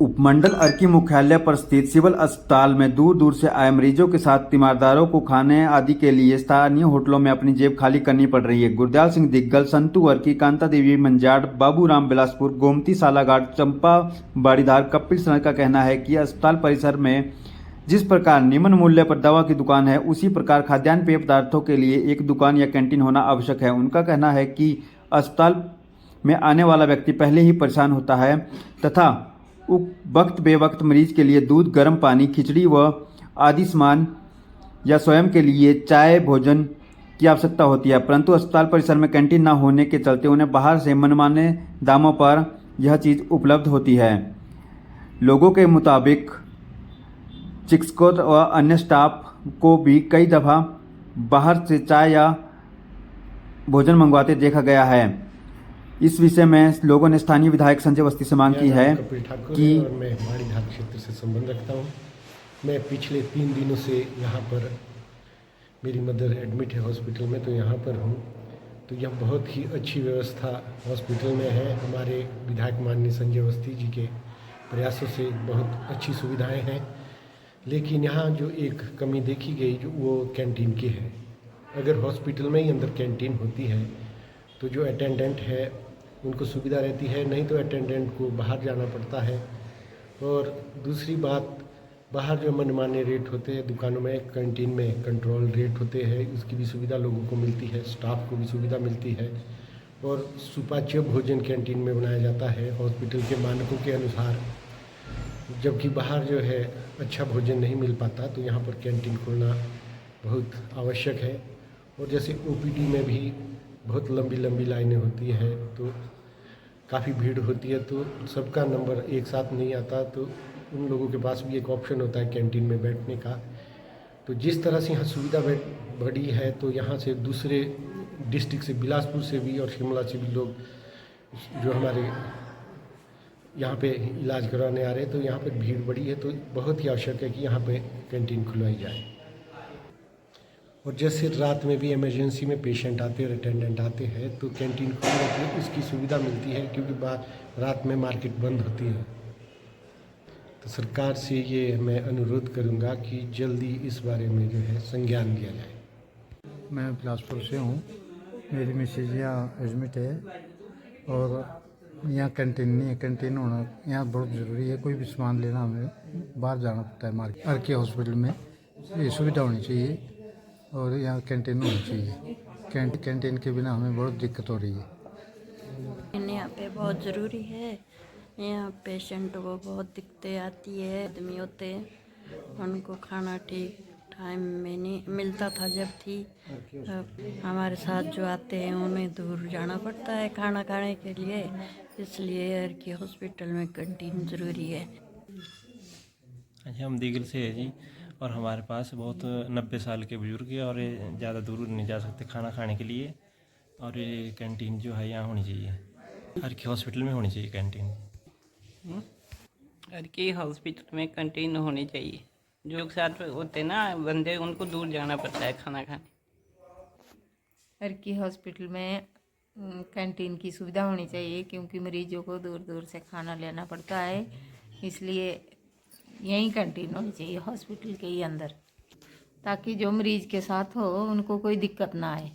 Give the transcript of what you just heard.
उपमंडल अर्की मुख्यालय पर स्थित सिविल अस्पताल में दूर दूर से आए मरीजों के साथ तीमारदारों को खाने आदि के लिए स्थानीय होटलों में अपनी जेब खाली करनी पड़ रही है। गुरदयाल सिंह दिग्गल, संतू अर्की, कांता देवी मंजाड़, बाबूराम बिलासपुर, गोमती सालाघाट, चंपा बाड़ीधार, कपिल सर का कहना है कि अस्पताल परिसर में जिस प्रकार निम्न मूल्य पर दवा की दुकान है, उसी प्रकार खाद्यान्न पेय पदार्थों के लिए एक दुकान या कैंटीन होना आवश्यक है। उनका कहना है कि अस्पताल में आने वाला व्यक्ति पहले ही परेशान होता है तथा वक्त बेवक्त मरीज के लिए दूध, गर्म पानी, खिचड़ी व आदि सामान या स्वयं के लिए चाय भोजन की आवश्यकता होती है, परंतु अस्पताल परिसर में कैंटीन न होने के चलते उन्हें बाहर से मनमाने दामों पर यह चीज़ उपलब्ध होती है। लोगों के मुताबिक चिकित्सकों व अन्य स्टाफ को भी कई दफ़ा बाहर से चाय या भोजन मंगवाते देखा गया है। इस विषय में लोगों ने स्थानीय विधायक संजय अवस्थी से मांग की है कि और मैं बाड़ीधार क्षेत्र से संबंध रखता हूँ। मैं पिछले 3 दिनों से यहाँ पर, मेरी मदर एडमिट है हॉस्पिटल में, तो यहाँ पर हूँ। तो यह बहुत ही अच्छी व्यवस्था हॉस्पिटल में है। हमारे विधायक माननीय संजय अवस्थी जी के प्रयासों से बहुत अच्छी सुविधाएं हैं, लेकिन यहाँ जो एक कमी देखी गई जो वो कैंटीन की है। अगर हॉस्पिटल में ही अंदर कैंटीन होती है तो जो अटेंडेंट है उनको सुविधा रहती है, नहीं तो अटेंडेंट को बाहर जाना पड़ता है। और दूसरी बात, बाहर जो मनमाने रेट होते हैं दुकानों में, कैंटीन में कंट्रोल रेट होते हैं, उसकी भी सुविधा लोगों को मिलती है, स्टाफ को भी सुविधा मिलती है। और सुपाच्य भोजन कैंटीन में बनाया जाता है हॉस्पिटल के मानकों के अनुसार, जबकि बाहर जो है अच्छा भोजन नहीं मिल पाता, तो यहाँ पर कैंटीन खोलना बहुत आवश्यक है। और जैसे ओपीडी में भी बहुत लंबी लंबी लाइनें होती है, तो काफ़ी भीड़ होती है, तो सबका नंबर एक साथ नहीं आता, तो उन लोगों के पास भी एक ऑप्शन होता है कैंटीन में बैठने का। तो जिस तरह से यहाँ सुविधा बढ़ी है, तो यहाँ से दूसरे डिस्ट्रिक्ट से, बिलासपुर से भी और शिमला से भी लोग जो हमारे यहाँ पे इलाज करवाने आ रहे हैं, तो यहाँ पर भीड़ बढ़ी है। तो बहुत ही आवश्यक है कि यहाँ पे कैंटीन खुलवाई जाए। और जैसे रात में भी इमरजेंसी में पेशेंट आते हैं, अटेंडेंट आते हैं, तो कैंटीन खुली रहती है, उसकी सुविधा मिलती है, क्योंकि रात में मार्केट बंद होती है। तो सरकार से ये मैं अनुरोध करूँगा कि जल्दी इस बारे में जो है संज्ञान लिया जाए। मैं बिलासपुर से हूँ। मेरी मिसेज यहाँ एडमिट है और यहाँ कैंटीन नहीं है। कैंटीन होना यहाँ बहुत ज़रूरी है। कोई भी सामान लेना हमें बाहर जाना पड़ता है मार्केट। अर्की हॉस्पिटल में ये सुविधा होनी चाहिए और यहाँ कैंटीन होनी चाहिए। कैंटीन के बिना हमें बहुत दिक्कत हो रही है। यहाँ पे बहुत ज़रूरी है। यहाँ पेशेंट को बहुत दिक्कतें आती है। आदमी होते हैं, उनको खाना ठीक टाइम में नहीं मिलता था जब थी। अब हमारे साथ जो आते हैं उन्हें दूर जाना पड़ता है खाना खाने के लिए, इसलिए अर्की हॉस्पिटल में कैंटीन ज़रूरी है। अच्छा, हम दिगल से है जी, और हमारे पास बहुत 90 साल के बुजुर्ग हैं और ये ज़्यादा दूर नहीं जा सकते खाना खाने के लिए। और ये कैंटीन जो है यहाँ होनी चाहिए, हर की हॉस्पिटल में होनी चाहिए कैंटीन। हर की हॉस्पिटल में कैंटीन होनी चाहिए। जो साथ होते ना बंदे, उनको दूर जाना पड़ता है खाना खाने। हर की हॉस्पिटल में कैंटीन की सुविधा होनी चाहिए, क्योंकि मरीजों को दूर दूर से खाना लेना पड़ता है, इसलिए यहीं कैंटीन होनी चाहिए हॉस्पिटल के ही अंदर, ताकि जो मरीज के साथ हो उनको कोई दिक्कत ना आए।